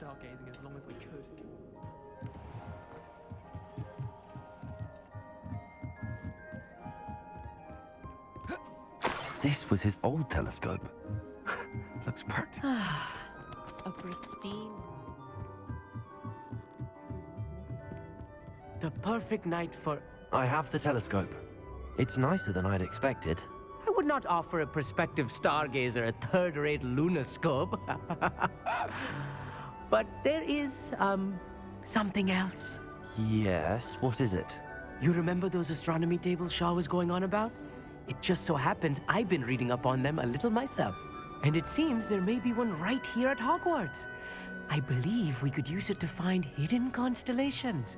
stargazing as long as I could. This was his old telescope. Looks practical. A pristine. The perfect night for... I have the telescope. It's nicer than I'd expected. I would not offer a prospective stargazer a third-rate lunoscope. But there is, something else. Yes, what is it? You remember those astronomy tables Shaw was going on about? It just so happens I've been reading up on them a little myself. And it seems there may be one right here at Hogwarts. I believe we could use it to find hidden constellations.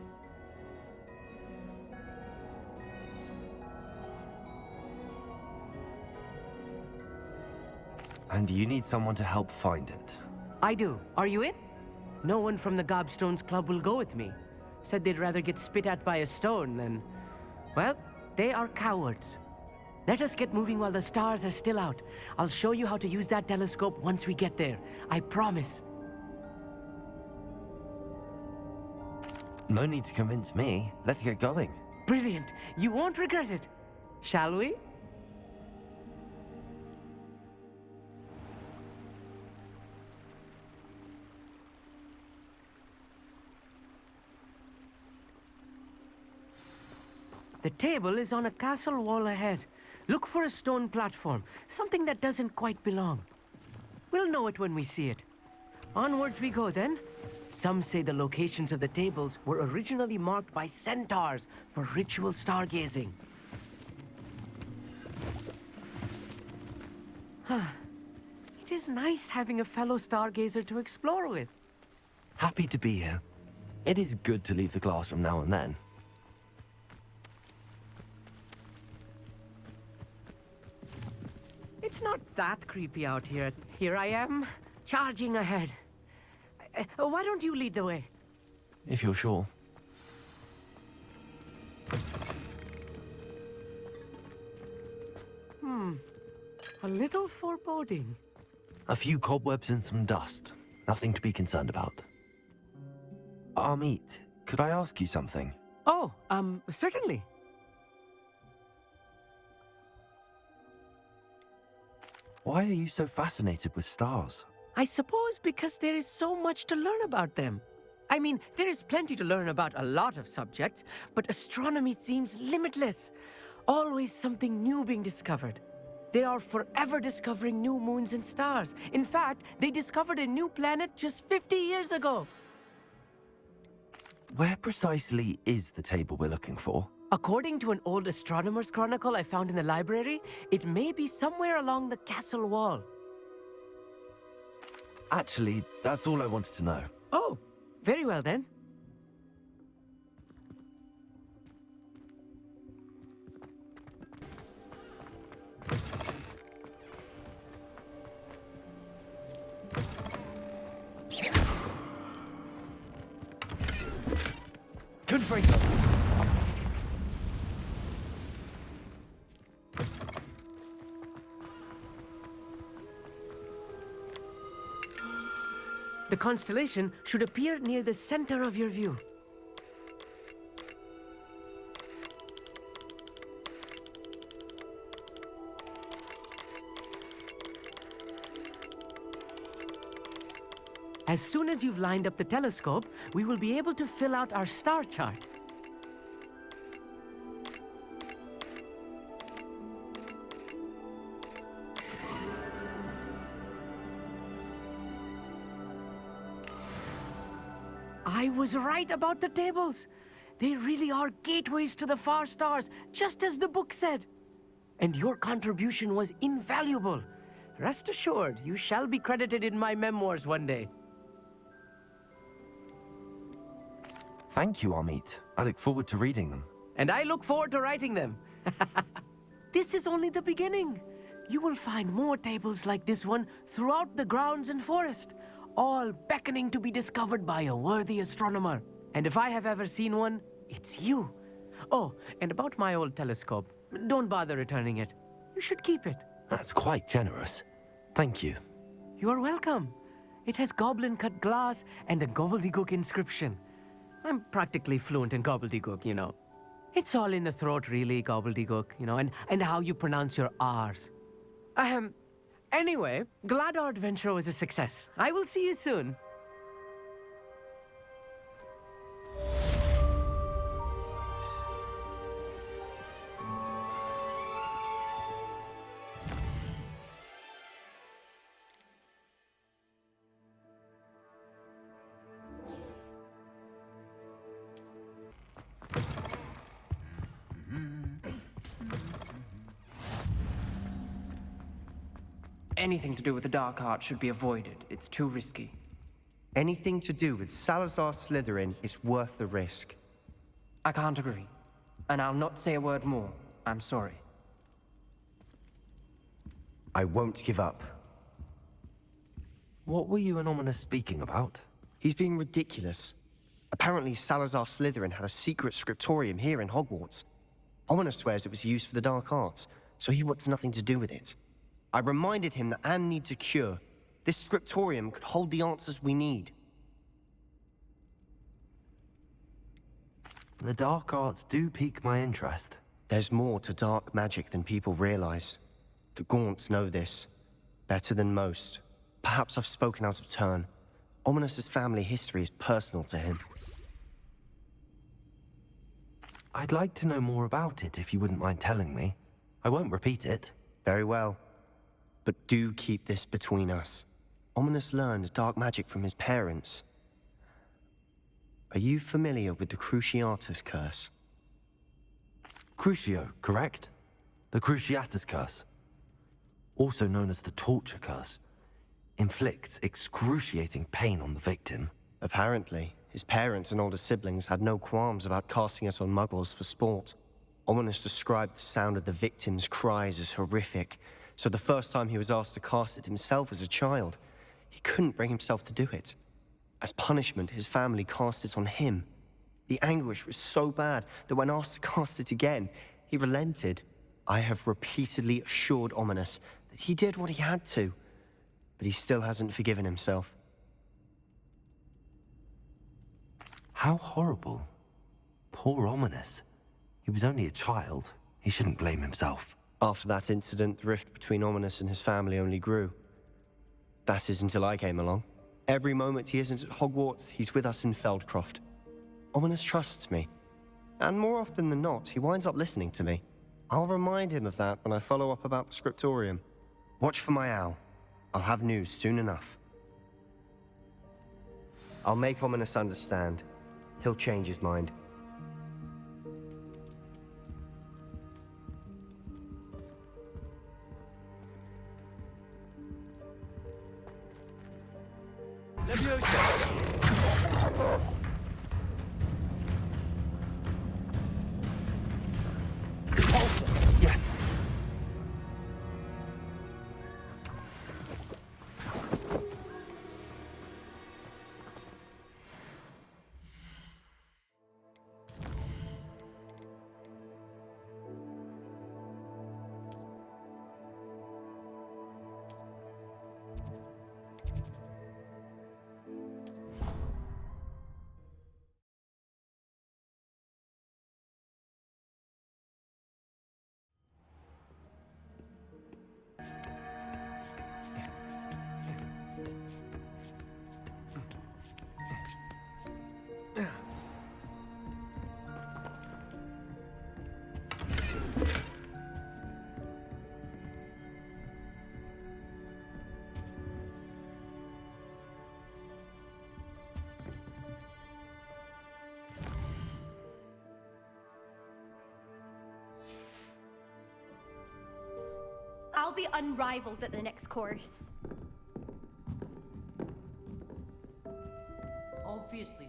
And you need someone to help find it. I do. Are you in? No one from the Gobstones Club will go with me. Said they'd rather get spit at by a stone than... Well, they are cowards. Let us get moving while the stars are still out. I'll show you how to use that telescope once we get there. I promise. No need to convince me. Let's get going. Brilliant. You won't regret it. Shall we? The table is on a castle wall ahead. Look for a stone platform, something that doesn't quite belong. We'll know it when we see it. Onwards we go then. Some say the locations of the tables were originally marked by centaurs for ritual stargazing. It is nice having a fellow stargazer to explore with. Happy to be here. It is good to leave the classroom now and then. It's not that creepy out here. Here I am, charging ahead. Why don't you lead the way? If you're sure. A little foreboding. A few cobwebs and some dust. Nothing to be concerned about. Amit, could I ask you something? Oh, certainly. Why are you so fascinated with stars? I suppose because there is so much to learn about them. I mean, there is plenty to learn about a lot of subjects, but astronomy seems limitless. Always something new being discovered. They are forever discovering new moons and stars. In fact, they discovered a new planet just 50 years ago. Where precisely is the table we're looking for? According to an old astronomer's chronicle I found in the library, it may be somewhere along the castle wall. Actually, that's all I wanted to know. Oh, very well then. Confringo! The constellation should appear near the center of your view. As soon as you've lined up the telescope, we will be able to fill out our star chart. I was right about the tables. They really are gateways to the far stars, just as the book said. And your contribution was invaluable. Rest assured, you shall be credited in my memoirs one day. Thank you, Amit. I look forward to reading them. And I look forward to writing them. This is only the beginning. You will find more tables like this one throughout the grounds and forest, all beckoning to be discovered by a worthy astronomer. And if I have ever seen one, it's you. Oh, and about my old telescope, don't bother returning it. You should keep it. That's quite generous. Thank you. You are welcome. It has goblin-cut glass and a gobbledygook inscription. I'm practically fluent in gobbledygook, you know. It's all in the throat, really, gobbledygook, you know, and how you pronounce your R's. Anyway, glad our adventure was a success. I will see you soon. Anything to do with the dark art should be avoided. It's too risky. Anything to do with Salazar Slytherin is worth the risk. I can't agree. And I'll not say a word more. I'm sorry. I won't give up. What were you and Ominis speaking about? He's being ridiculous. Apparently Salazar Slytherin had a secret scriptorium here in Hogwarts. Ominis swears it was used for the dark arts, so he wants nothing to do with it. I reminded him that Anne needs a cure. This scriptorium could hold the answers we need. The dark arts do pique my interest. There's more to dark magic than people realize. The Gaunts know this. Better than most. Perhaps I've spoken out of turn. Ominis' family history is personal to him. I'd like to know more about it if you wouldn't mind telling me. I won't repeat it. Very well. But do keep this between us. Ominis learned dark magic from his parents. Are you familiar with the Cruciatus Curse? Crucio, correct? The Cruciatus Curse. Also known as the Torture Curse. Inflicts excruciating pain on the victim. Apparently, his parents and older siblings had no qualms about casting it on muggles for sport. Ominis described the sound of the victim's cries as horrific, so the first time he was asked to cast it himself as a child, he couldn't bring himself to do it. As punishment, his family cast it on him. The anguish was so bad that when asked to cast it again, he relented. I have repeatedly assured Ominis that he did what he had to, but he still hasn't forgiven himself. How horrible. Poor Ominis. He was only a child. He shouldn't blame himself. After that incident, the rift between Ominis and his family only grew. That is until I came along. Every moment he isn't at Hogwarts, he's with us in Feldcroft. Ominis trusts me. And more often than not, he winds up listening to me. I'll remind him of that when I follow up about the scriptorium. Watch for my owl. I'll have news soon enough. I'll make Ominis understand. He'll change his mind. Yes! I'll be unrivaled at the next course. Obviously.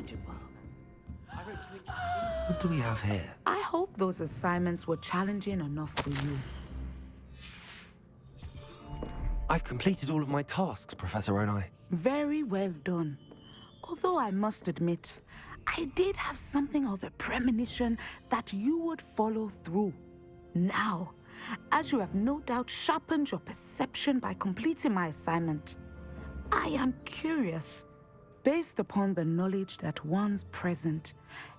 knowledgeable. What do we have here? I hope those assignments were challenging enough for you. I've completed all of my tasks, Professor Onai. Very well done. Although I must admit, I did have something of a premonition that you would follow through. Now, as you have no doubt sharpened your perception by completing my assignment, I am curious, based upon the knowledge that one's present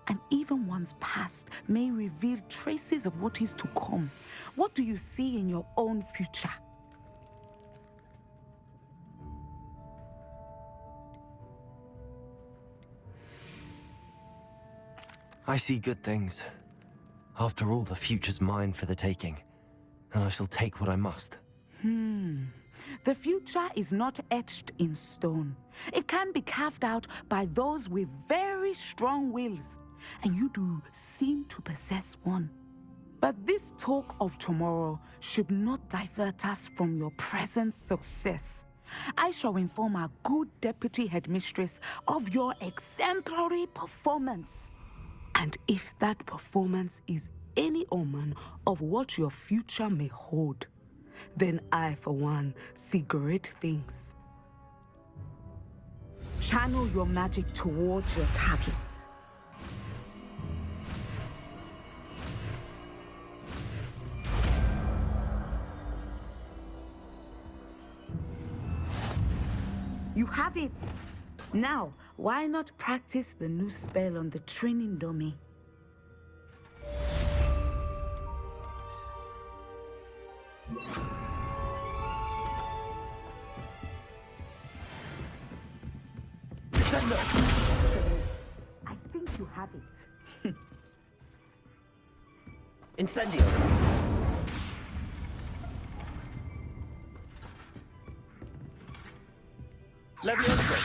and even one's past may reveal traces of what is to come. What do you see in your own future? I see good things. After all, the future's mine for the taking, and I shall take what I must. The future is not etched in stone. It can be carved out by those with very strong wills, and you do seem to possess one. But this talk of tomorrow should not divert us from your present success. I shall inform our good deputy headmistress of your exemplary performance. And if that performance is any omen of what your future may hold, then I, for one, see great things. Channel your magic towards your targets. You have it! Now, why not practice the new spell on the training dummy? Descendo! I think you have it. Incendio! Levioso!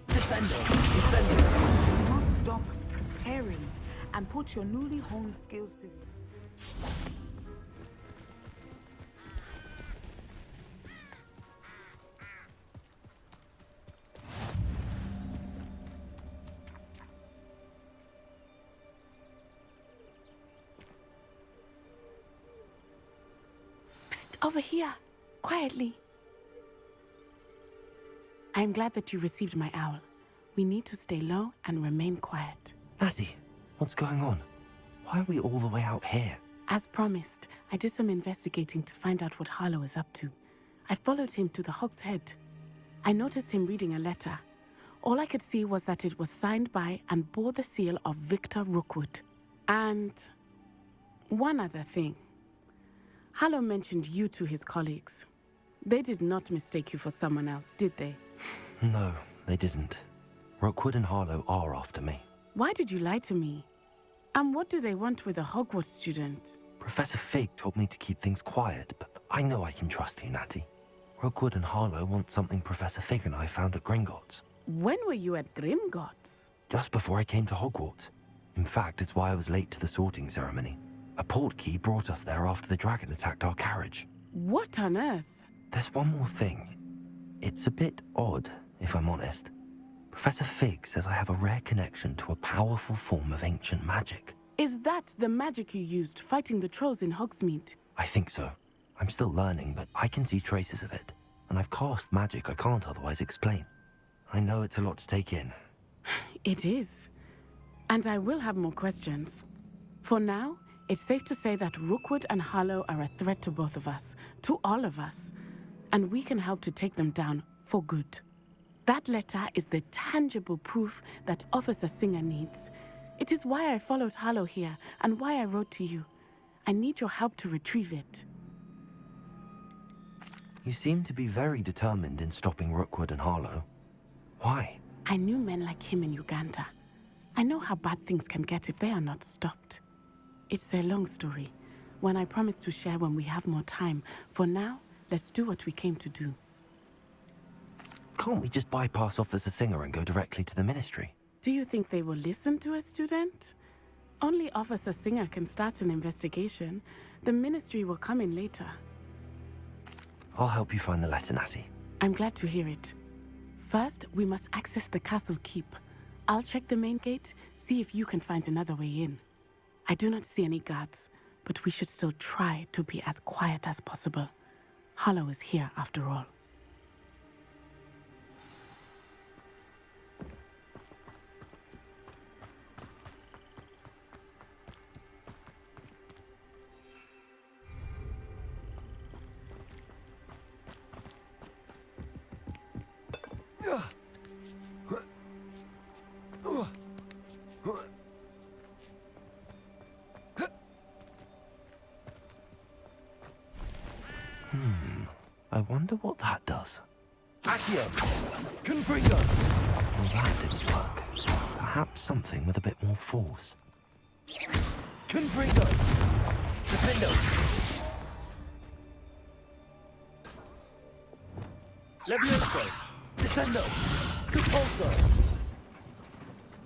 Descendo! Incendio! You must stop preparing and put your newly honed skills to Over here, quietly. I am glad that you received my owl. We need to stay low and remain quiet. Natty, what's going on? Why are we all the way out here? As promised, I did some investigating to find out what Harlow is up to. I followed him to the Hog's Head. I noticed him reading a letter. All I could see was that it was signed by and bore the seal of Victor Rookwood. And one other thing. Harlow mentioned you to his colleagues. They did not mistake you for someone else, did they? No, they didn't. Rookwood and Harlow are after me. Why did you lie to me? And what do they want with a Hogwarts student? Professor Fig told me to keep things quiet, but I know I can trust you, Natty. Rookwood and Harlow want something Professor Fig and I found at Gringotts. When were you at Grimgotts? Just before I came to Hogwarts. In fact, it's why I was late to the sorting ceremony. A portkey brought us there after the dragon attacked our carriage. What on earth? There's one more thing. It's a bit odd, if I'm honest. Professor Fig says I have a rare connection to a powerful form of ancient magic. Is that the magic you used fighting the trolls in Hogsmeade? I think so. I'm still learning, but I can see traces of it. And I've cast magic I can't otherwise explain. I know it's a lot to take in. It is. And I will have more questions. For now, it's safe to say that Rookwood and Harlow are a threat to both of us, to all of us. And we can help to take them down for good. That letter is the tangible proof that Officer Singer needs. It is why I followed Harlow here and why I wrote to you. I need your help to retrieve it. You seem to be very determined in stopping Rookwood and Harlow. Why? I knew men like him in Uganda. I know how bad things can get if they are not stopped. It's a long story, one I promise to share when we have more time. For now, let's do what we came to do. Can't we just bypass Officer Singer and go directly to the Ministry? Do you think they will listen to a student? Only Officer Singer can start an investigation. The Ministry will come in later. I'll help you find the letter, Natty. I'm glad to hear it. First, we must access the castle keep. I'll check the main gate, see if you can find another way in. I do not see any guards, but we should still try to be as quiet as possible. Hollow is here after all. I wonder what that does. Accio! Confringo! Well, that didn't work. Perhaps something with a bit more force. Confringo! Defendo! Levioso! Descendo! Repulso!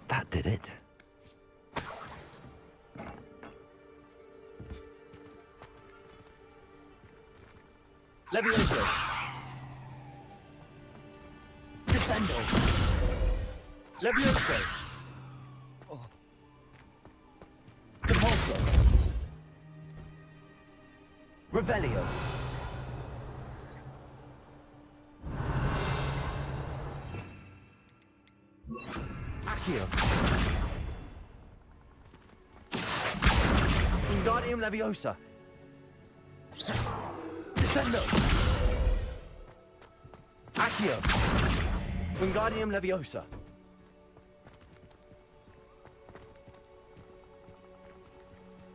That did it. Levioso! Descendo! Levioso! Repulso! Revelio! Accio! Wingardium Leviosa! Descendo! Accio! Wingardium Leviosa!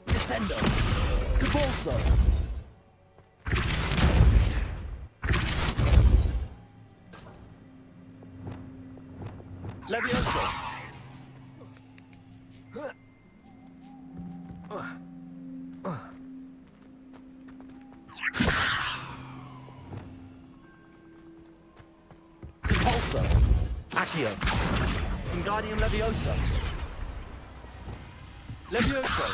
Descendo! Repulso! Levioso! Repulso! Accio! Wingardium Leviosa! Levioso!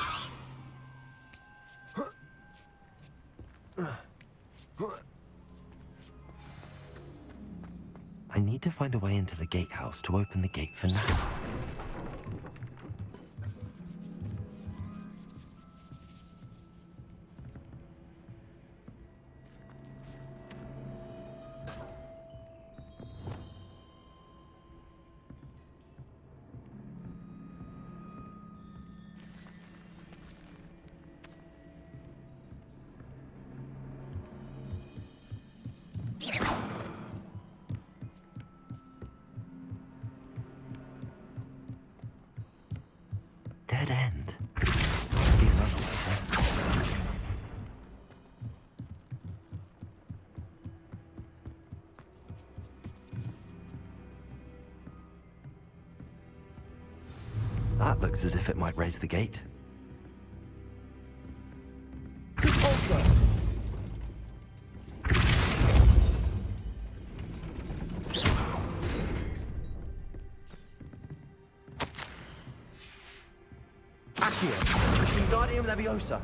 I need to find a way into the gatehouse to open the gate for now. Dead end. Must be another way then. That looks as if it might raise the gate. Repulso! Accio! Wingardium Leviosa!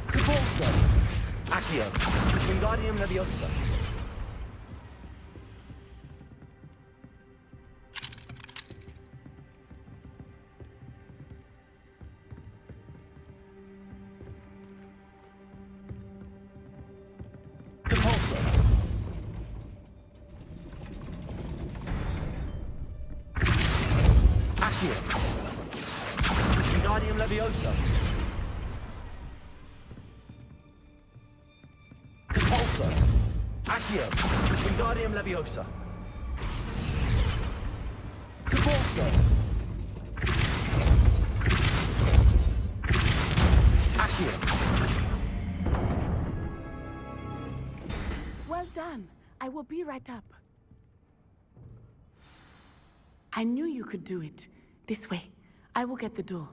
Repulso! Accio! Wingardium Leviosa! Repulso! Accio! Wingardium Leviosa! Repulso! Accio! Wingardium Leviosa! Repulso! Accio! Well done. I will be right up. I knew you could do it. This way. I will get the door.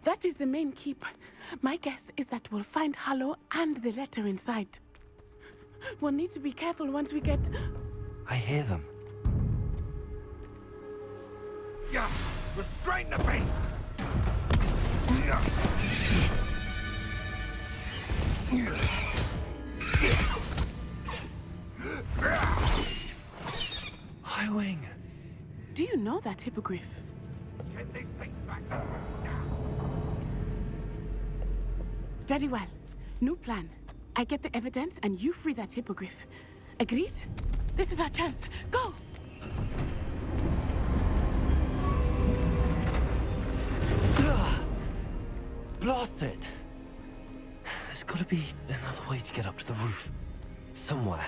That is the main keep. My guess is that we'll find Hollow and the letter inside. We'll need to be careful once we get... I hear them. Yeah! Restrain the beast! High Wing. Do you know that hippogriff? Very well. New plan. I get the evidence and you free that hippogriff. Agreed? This is our chance. Go! Blast it! There's gotta be another way to get up to the roof. Somewhere.